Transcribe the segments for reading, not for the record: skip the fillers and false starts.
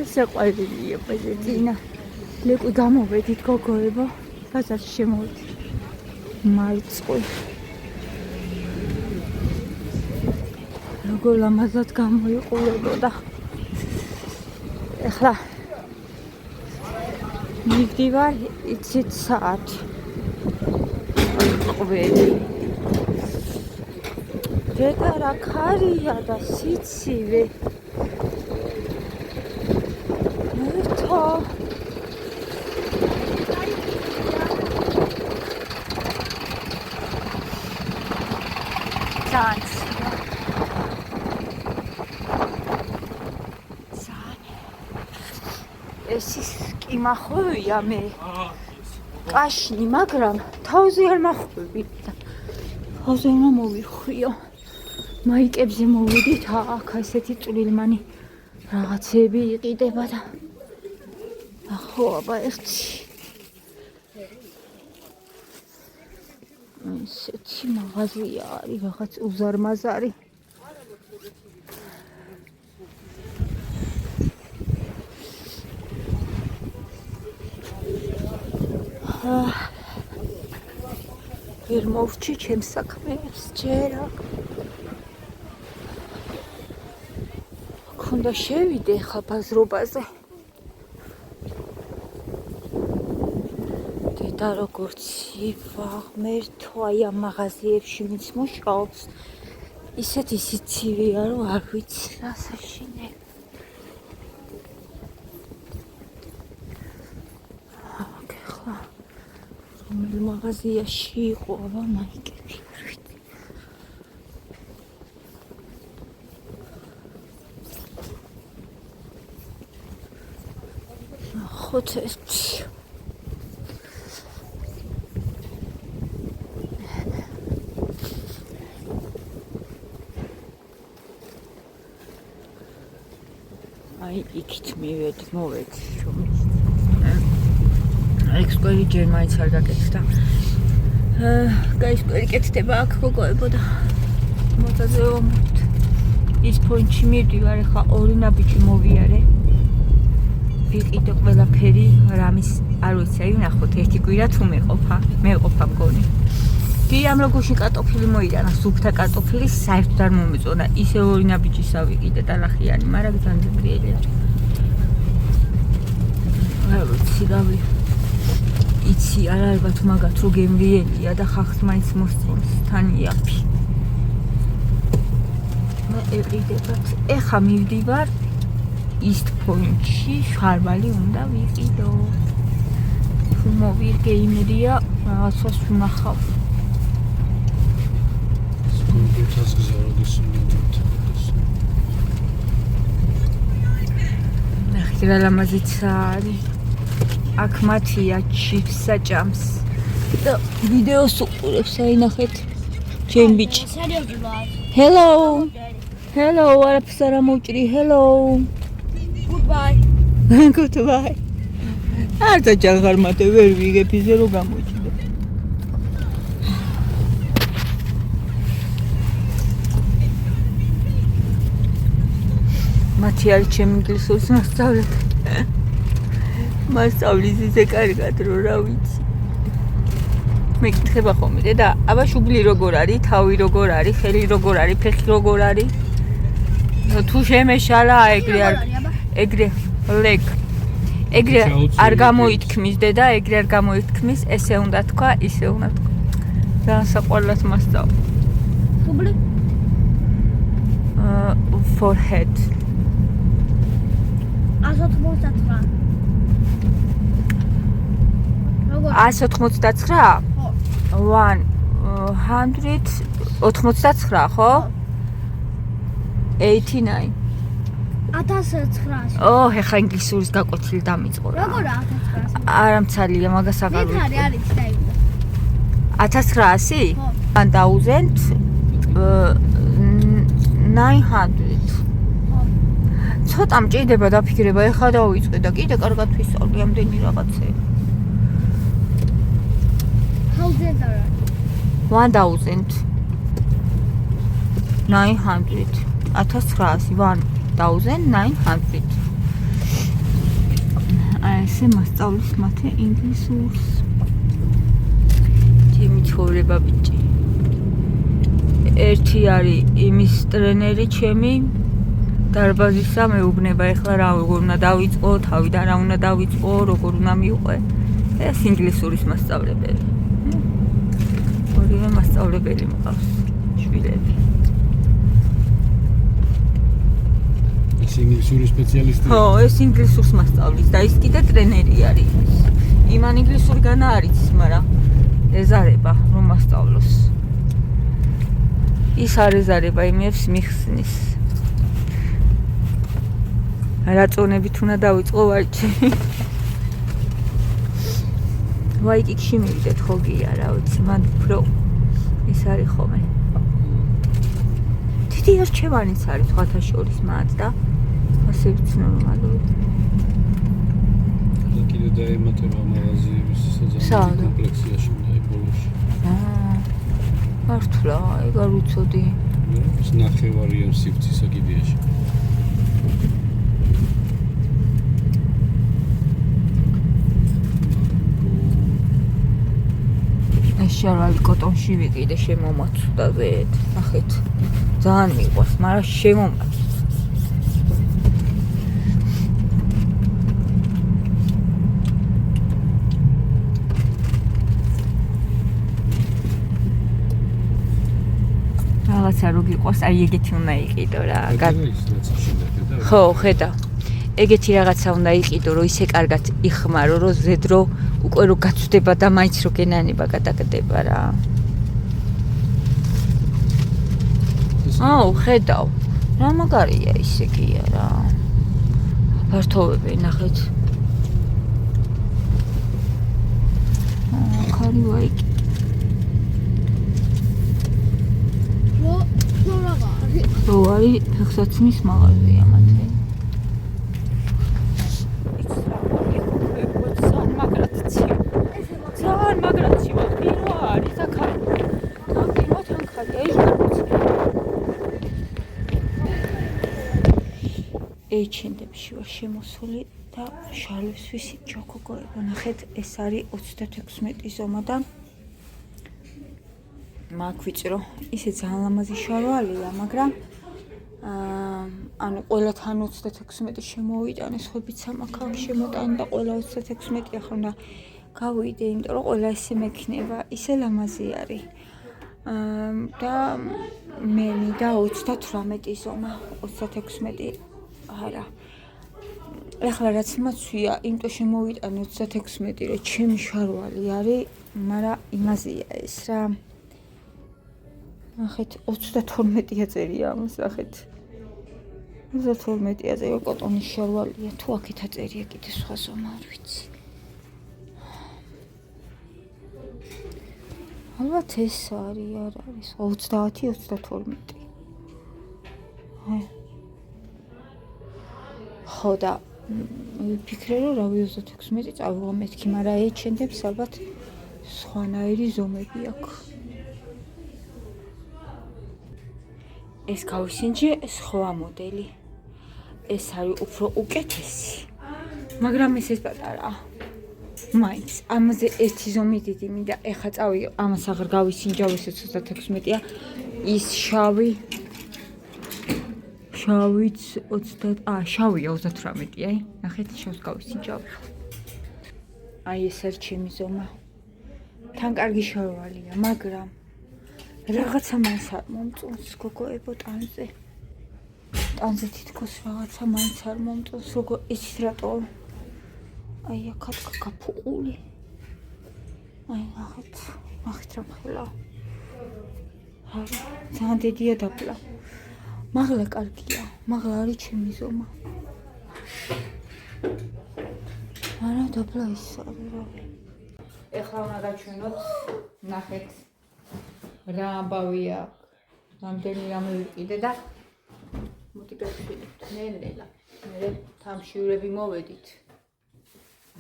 ესე ყვავილია პეზეცინა. ლეკვი გამოვედით გოგოებო. ბაზარში შემოვედით. მარწყო. როგორ ლამაზად გამოიყურებოდა. ეხლა მივდივარ იცით საათი. ყველი. დედა რა ქარია და სიცივე. მერტო. Thanks. ეს ის კი მახვევია მე. კაშნი, მაგრამ თავზე არ მახვევი და თავზე უნდა მოვიხვიო. მაიკებზე მოვიდით, აქ ესეთი წვრილმანი რაღაცები იყიდება და ახო აბა ერთი ესეთი მაღაზია არის, რაღაც უზარმაზარი. ვერ მოვჭი ჩემს საქმეს ჯერა. ქონდა შევიდე ხა ბაზრობაზე. და როგორც ვაღმერთო აი ამ მაღაზიებში ვინც მუშაობს ისეთი სიცივეა რომ არ ვიცი რა საშინე. ახლა რომელ მაღაზიაში იყო აბა მაიკები არ ვიცი. ხოთ ერთი აი იქით მივედი მოვედი რომ ექსპერი ჯერ მაინც არ გაკეთდა. გაისპერი კეთდება აქ გოგოებო და მოტაძეო ის პოინტში მივდივარ ახლა ორი ნაბიჯი მოვიარე. ვიყიდე ყველაფერი რამის არ ვიცი აი ვნახოთ ერთი კვირა თუ მეყოფა მგონი. დი ამ როგოში კარტოფილი მოიტანა სუფთა კარტოფილი საერთოდ არ მომეწონა. ისე ორი ნაბიჯის ავიყიდე და ნახიანი, მაგრამ განძბრიელი არის. არ ვიცი რავი. იცი არ ალბათ მაგათ რო გემრიელია და ხახს მაინც მოსწონს თან იაფი. მე ეყიდებათ. ეხა მივდივარ East Point-ში შვარბალი უნდა ვიყიდო. თუ მოვირგე იმედია რაღაცას ვნახავ. ნახე რა ლამაზიცა არის. აქ მათია ჩიფს საჭამს. და ვიდეოს უყურებს აი ნახეთ. ჩემ ბიჭი. Hello. Hello, არაფერს არ მოვჭრი. Hello. Goodbye. Goodbye. არც ჯაღარმატე ვერ ვიგებ ისე რომ გამოჭიდე. მათი არის ჩემი ინგლისურის მასწავლებელი. მასწავლის ისე კარგად რომ რა ვიცი. მეკითხება ხოლმე დედა, აბა შუბლი როგორ არის, თავი როგორ არის, ხელი როგორ არის, ფეხი როგორ არის? თუ შემეშალა ეგრე ლეგ. ეგრე არ გამოითქმის დედა, ეგრე არ გამოითქმის, ესე უნდა თქვა, ისე უნდა თქვა. და საყვალად მასწავლ. შუბლი? Forehead. 189. 189? 189, ხო? 89. 1900. ეხა ინგლისურის გაკვეთილი დამიწყო რა. როგორ 1900? არა მცალია, მაგას აღარ ვიცი. მეტარი არის დაიბო. 1900? 1900. ცოტა მჭირდება დაფიქრება, ეხა დავიწყე და კიდე კარგად ვისწავლი ამდენი რაღაცები. 1900. 1900. ასე მასწავლის მათე ინგლისურს. ჩემი ცხოვრება ბიჭი. ერთი არის იმის ტრენერი ჩემი დარბაზისა მეუბნება ეხლა რა უნდა დავიწყო, თავიდან რა უნდა დავიწყო, როგორ უნდა მივყვე. ეს ინგლისურის მასწავლებელი. ორივე მასწავლებელი მყავს შვილები. ეს ინგლისური სპეციალისტია. ხო, ეს ინგლისურს მასწავლის და ის კიდე ტრენერი არის. იმან ინგლისური განა არის, მაგრამ ეზარება რომ მასწავლოს. ის არ ეზარება, იმებს მიხსნის. რა წონებით უნდა დავიწყო ვარჯი. ვაიკიკში მივიდეთ ხო გია რა ვიცი, მან უფრო ის არის ხოლმე. დიდი არჩევანიც არის სხვათა შორის მათ და ასე ვიცი ნორმალური. და კიდე დაემატება მაღაზიების საძამო კომპლექსიაში და ბოლოში. არ თუ რა, ეგ არ უცოდი. ეს ნახევარიან სივრცის აკიდიაში. შარვალი კოტონში ვიყიდე შემომაცვდა ზედ. ნახეთ. ძალიან მიყვარს, მაგრამ შემომაცვდა. რაღაცა რო გიყვარს, აი ეგეთი უნდა იყიდო რა. ხო, ხედა. ეგეთი რაღაცა უნდა იყიდო, რომ ისე კარგად იხმარო, რომ ზედ რო უკვე რო გაცვდება და მაინც რო გენანება გადაგდება რა. აუ, ხედავ. რა მაგარია ისე გია რა. ფართოვები ნახეთ. ხარი ვაიკი. რო არის ფეხსაცმლის მაღაზია მათე. ძალიან მაგრაცი პირო არის და ხარ. თან პირო თან ხარია ის გარკვეცი. ეჩენდებში ვარ შემოსული და შალვისთვის ჯოქოგოება. ნახეთ, ეს არის 36 ზომა და მაგ ვიწრო. ისე ძალიან ლამაზი შარვალია, მაგრამ ანუ ყველა თან 36 შემოვიტანე, სხვებიც ამაქავ შემოტანი და ყველა 36 ახლა უნდა გავიდე, იმიტომ რომ ყველა ისე მექნება, ისე ლამაზი არის. და მე მინდა 38 ზომა, 36 არა. ეხლა რაც მაცვია, იმიტომ შემოვიტანე 36, რომ ჩემი შარვალი არის, მაგრამ იმაზეა ეს რა. ნახეთ, 32 წერია ამას, ნახეთ. 32 წერია კოტონის შარვალია, თუ აქეთ აწერია კიდე სხვა ზომა, არ ვიცი. ალბათ ეს არის, არ არის, 30-32. ხო და ვიფიქრე, რომ რავი 36 წავიღო მეთქი, მაგრამ ეჩენდებს ალბათ სხვანაირი ზომები აქვს. ეს გავისინჯე სხვა მოდელი. ეს არის უფრო უკეთესი. მაგრამ ეს პატარაა. მაინც ამაზე ერთი ზომი დიდი მინდა. ეხა წავიღე, ამას აღარ გავისინჯავ, ეს 36-ია. ის შავიც 30, შავია 38, აი. ნახეთ, შავს გავისინჯავ. აი ეს არის ჩემი ზომა. თან კარგი შარვალია, მაგრამ რაღაცა მაინც არ მომწონს გოგოებო ტანზე. ტანზე თითქოს რაღაცა მაინც არ მომწონს, როგორ იცით რატო? აი აქ გაფუყული. აი ნახეთ, ნახეთ რა ხელა. ძალიან დიდია დაბლა. მაღლა კარგია, მაღლა არის ჩემი ზომა. არა დაბლა ის არის რა. ეხლა უნდა გაჩვენოთ, ნახეთ. რა ამბავი აქვს. რამდენი რამე ვიყიდე და მოდი გავხსნით. ნელა. მე თამშივრები მოვედით.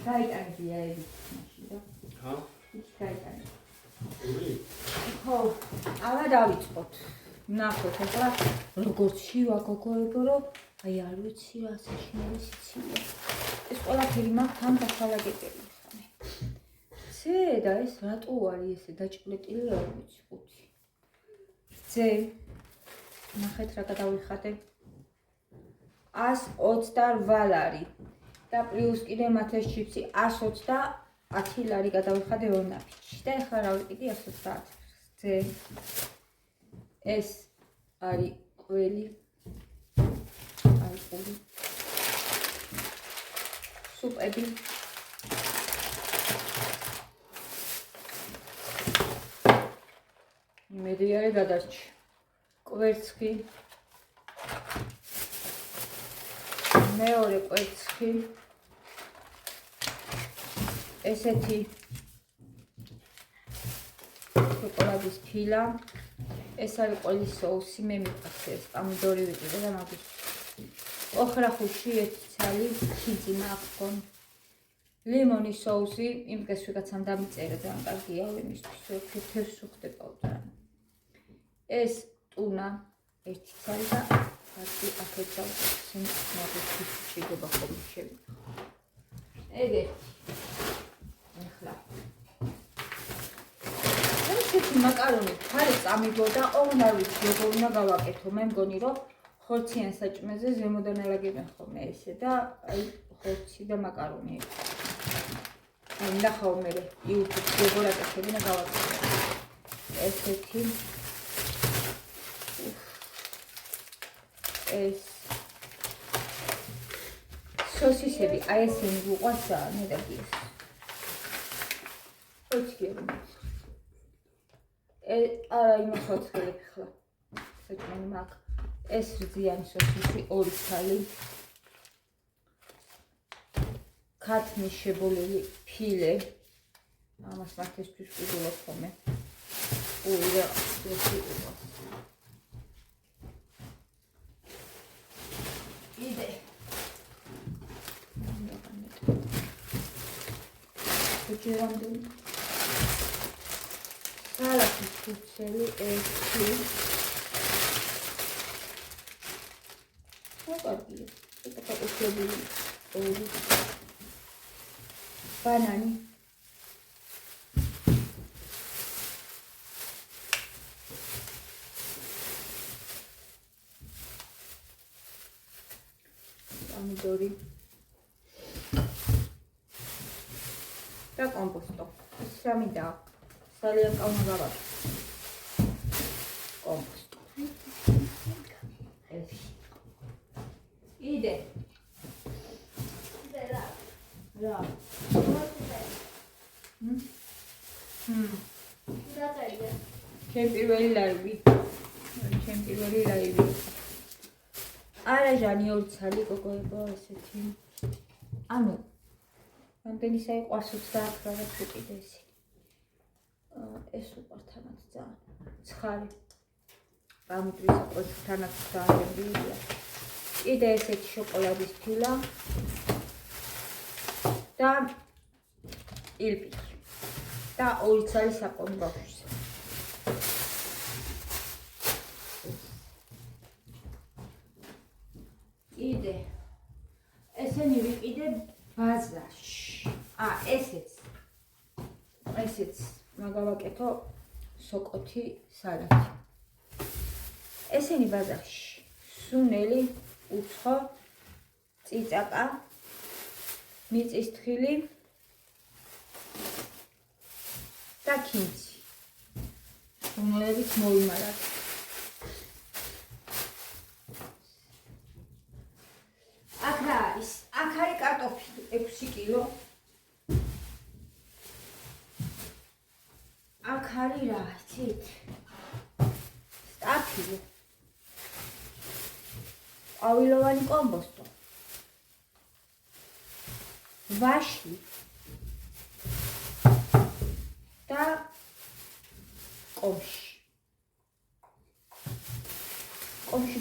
გაიტანია ეს მაშინ და. ჰა? ის გაიტანია. ხო, ალა დავიწყოთ. ნახოთ ახლა როგორც შივა გოგოებო, რომ აი არ ვიცი რა საშინელი სიცივეა. ეს ყველაფერი მაქვს ამ დახალაგებელი ხანე. ძე და ეს რატო არის ესე დაჭყლეტილი არ ვიცი ხუთი. ძე ნახეთ რა გადავიხადე. 128 ლარი და პლუს კიდე მათ ეს ჩიპსი 110 ლარი გადავიხადე ორნაფიჩი და ეხლა რა ვიყიდი 130. ძე ეს არის ყველი ალკული სუპები იმედი არის გადარჩი კვერცხი მეორე კვერცხი ესეთი შოკოლადის ფილა ეს არის ყველის соуსი მე მიყვარს ეს პომიდორი ვიყიდე და მაგის ოხრახუში ერთი ცალი ხიძი მაქვს ლიმონის соуსი იმ დღეს ვიღაცამ დამიწერა ძალიან კარგია იმისთვის თეთრს უხდება უძრან ეს ტუნა ერთი ცალი და კარგი აკეთა მაგის შეიძლება ხოლმე შევიდე ეგეთი ახლა ესეთი მაკარონი ხარი წამიგოდა ოღონდ არ ვიცი როგორ უნდა გავაკეთო მე მგონი რომ ხორციან საჭმეზე ზემოდან ალაგებენ ხოლმე ესე და აი ხორცი და მაკარონი აი ნახავ მე YouTube-ში როგორ აკეთებენ და გავაკეთე ესეთი ეს სოსისები აი ესენი უყვარს ნედაგი ეს ოჩქიები არა იმას ვაცხელებ ხლა საჭმელი მაქვს ეს რძიანი სოსისი ორი ცალი ქათმის შებოლილი ფილე ამას მართლისთვის ვიყიდულობ ხოლმე ორი რა ესეთი უყვარს იდე ჯერამდე სალათის ფუცელი ერთი კარგია ცოტა უხლებული ორი ბანანი პომიდორი და კომპოსტო ეს სამი და ძალიან კაუნა გავაკეთე კომპოსტო ეს იდე რა რა ჩემ პირველი ლაივი არა ჟანი ორი ცალი გოგოებო ესეთი ანუ რამდენი საიყვარს 29 რაღაც ვიყიდე ესე ეს უყვართ თანაც ძალიან ცხარი პამიტრის ყოს თანაც ძალიან რილია კიდე ესეთი შოკოლადის ფილა და ილპიკი და ორი ცალი საკონი ბავშვის კიდე ესენი ვიყიდე ბაზარში ესეც მაგავაკეთო სოკოთი სალათი ესენი ბაზარში სუნელი უცხო წიწაკა მიწის თხილი და კინცი რომელიც მოიმარაგ აქ არის კარტოფილი 6 კილო აქ არის რა იცით სტაფილი ყვავილოვანი კომპოსტო ვაში და კომში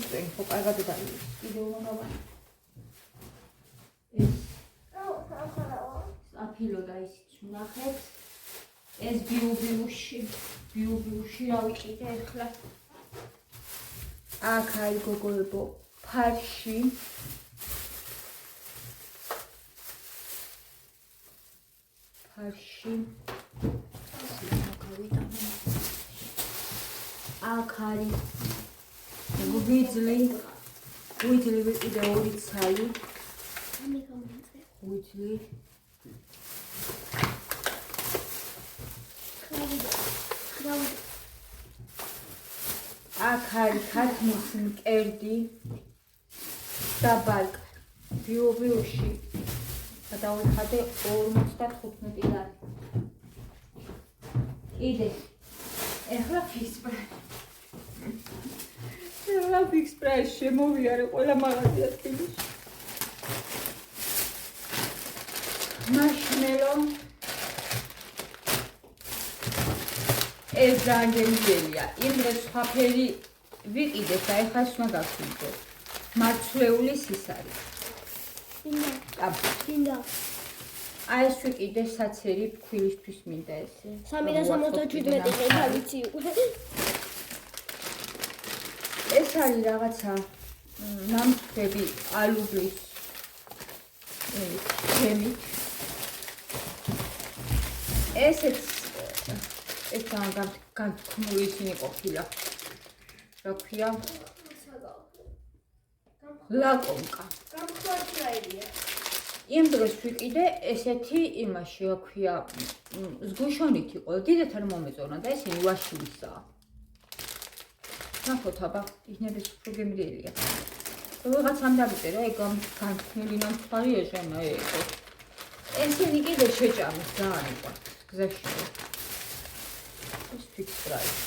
წვენი ხო კარგად დაიწყო კიდე უმაგავანი აფილო და ისიც ვნახეთ ეს ბიუბიუში რა ვიყიდე ახლა აქ არის გოგოებო ფარში. აქ არის ვიძლი კიდე ორი ცალი. ამი გამოიწე. ვიძლი აქ არის ქათმის მკერდი და ბალკ ბიუში გადავიხადე 55 ლარი. კიდე ეხლა ფიქს პრაის შემოვიარე ყველა მაღაზია თბილისში. მაშინელო ეს ძალიან გემრიელია. იმ დროს სხვა ფერი ვიყიდეთ და ეხლა ის უნდა გავხსნიდო. მარცვლეულის ის არის. მინდა. აი ეს ვიყიდე საცერი ფქვილისთვის მინდა ესე. 377 ღირა ვიცი. ეს არის რაღაცა ნამთვრები ალუბლის თემით. ესეც ეს განთქმული ისინი ყოფილა. რა ქვია? ლაკონკა. იმ დროს ვიყიდე ესეთი იმაში, რა ქვია, ზგუშონით იყო. დიდათ არ მომეწონა და ესენი ვაშილისაა. ნახოთ აბა, იქნებ ეს უფრო გემრიელია. ვიღაცამ დავიწერა, ეგ განთქმული ნამთვარი ეჟანა ეკო. ესენი კიდე შეჭამეს ძალიან იყვართ გზაში. ეს ფიქს პრაის.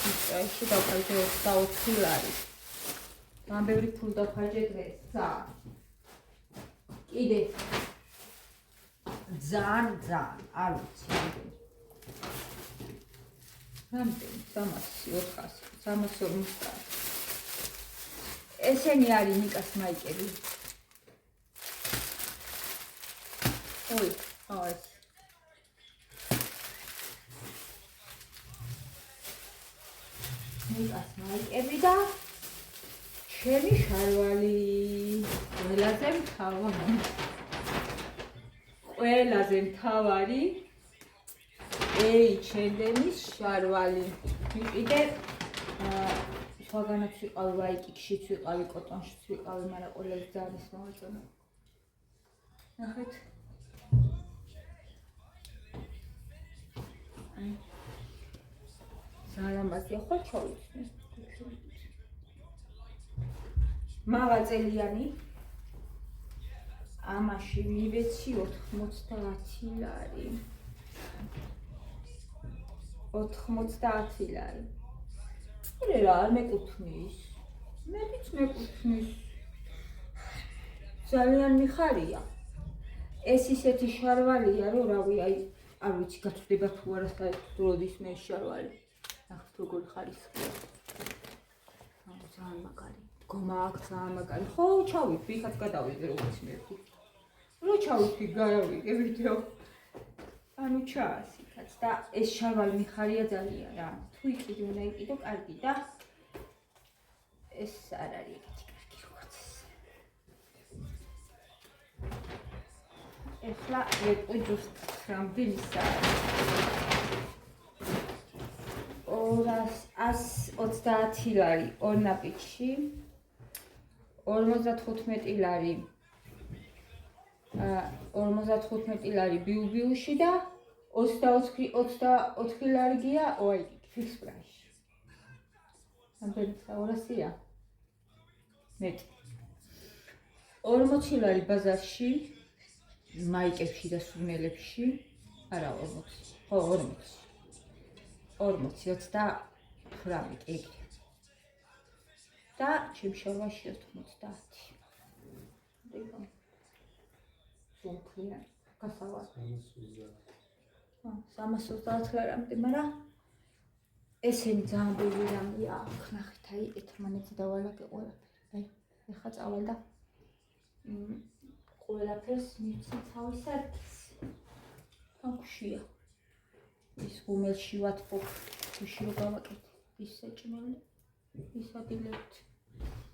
ფიქს პრაისში დავხარჯე 24 ლარი. ძალიან ბევრი ფული დავხარჯე დღეს. კიდე ძალიან არ ვიცი. რამდენი 350. ესენი არის ნიკას მაიკები. ой, ეს ნიკას მაიკები და ჩემი შარვალი ყველაზე მთავარი H&M-ის შარვალი. ვიყიდე სხვაგანაც ვიყავი ვაიკიკშიც ვიყავი, კოტონშიც ვიყავი, მაგრამ ყველაზე ძალიან ის მომეწონა. ნახეთ. ძალიან მასია ხო ჩავიცნე. მაღაზიიანი ამაში მივეცი 90 ლარი. 90 ლარი. რა არ მეკუთვნის. მეც მეკუთვნის. ძალიან მიხარია. ეს ისეთი შარვალია, რომ რავი, აი, არ ვიცი გაწვდება თუ არა საერთოდ როდის მე შარვალი. ნახეთ როგორი ხარისხია. ძალიან მაგარი. გომა აქვს ძალიან მაგარი. ხო, ჩავიდე, იქაც გადავიდე როგორც მე ვთქვი. რო ჩავიდე, გარავიდე ვიდეო. ანუ ჩაასიქაც და ეს შარვალი მიხარია ძალიან რა. თუ იყიდე უნდა იყიდო კარგი და ეს არ არის ეგეთი კარგი როგორც ეს. ეხლა ვეყვი ჯუსტ რამდენისა 130 ლარი ორნაპიჩში, 55 ლარი 55 ლარი ბიუბიუში და 24 ლარი გია ოაიკიკ ფიქს პრაისში. რამდენია 200-ია? მეტი. 40 ლარი ბაზარში, მაიკებში და სურნელებში, არა 40. ხო, 40. 28 ეგ. და ჩემ შარვაში 90. დეგო. სულქია, გასავალ. 330 ლარამდე, მაგრამ ესენი ძალიან ბევრი რამეა აქ, ნახეთ, აი, ერთმანეთზე დავალაგე ყველაფერი. აი, ეხლა წავალ და ყველაფერს მივცი თავის ადგილს. აქშია. ის ღუმელში ვათბობ, გუში რო გავაკეთე, ის საჭმელი, ის ადილებთ. მოგიგებთ.